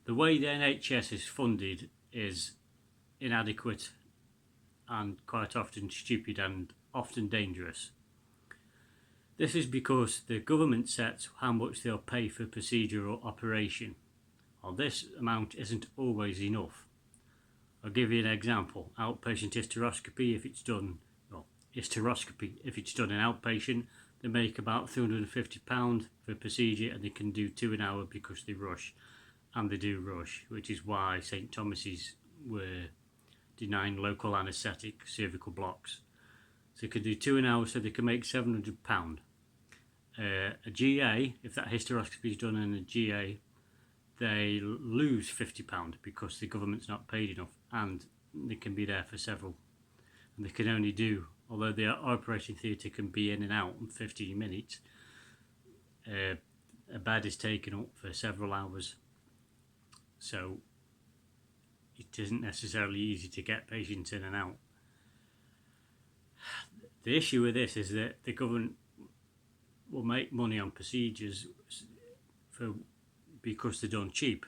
The way the NHS is funded is inadequate and quite often stupid and often dangerous. This is because the government sets how much they'll pay for procedure or operation. Well, this amount isn't always enough. I'll give you an example. Outpatient hysteroscopy, if it's done in outpatient, they make about £350 for a procedure, and they can do 2 an hour because they rush, and they do rush, which is why St Thomas's were denying local anaesthetic cervical blocks. So they can do 2 an hour, so they can make £700. A GA, if that hysteroscopy is done in a GA, they lose £50 because the government's not paid enough, and they can be there for several. And they can only do, although the operating theatre can be in and out in 15 minutes, a bed is taken up for several hours. So it isn't necessarily easy to get patients in and out. The issue with this is that the government will make money on procedures because they're done cheap,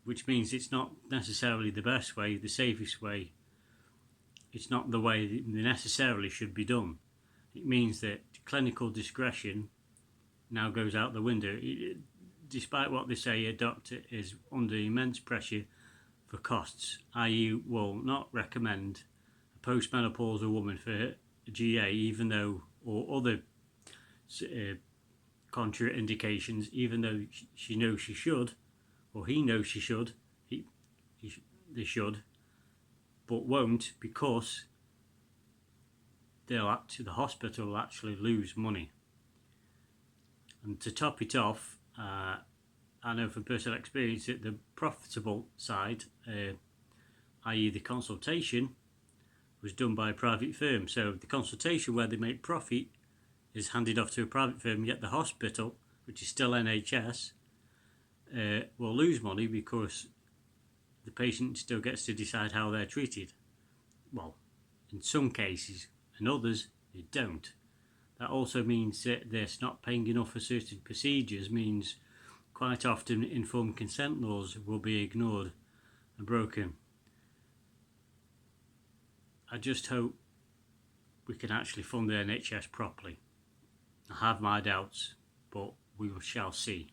which means it's not necessarily the best way, the safest way. It's not the way they necessarily should be done. It means that clinical discretion now goes out the window. Despite what they say, a doctor is under immense pressure for costs, i.e. will not recommend a postmenopausal woman for a GA, even though, or other contraindications, even though she knows she should, or he knows she should, they should, but won't, because the hospital will actually lose money. And to top it off, I know from personal experience that the profitable side, i.e. the consultation, was done by a private firm. So the consultation where they make profit is handed off to a private firm, yet the hospital, which is still NHS, will lose money because the patient still gets to decide how they're treated. Well, in some cases, and others they don't. That also means that they're not paying enough for certain procedures, means quite often informed consent laws will be ignored and broken. I just hope we can actually fund the NHS properly. I have my doubts, but we shall see.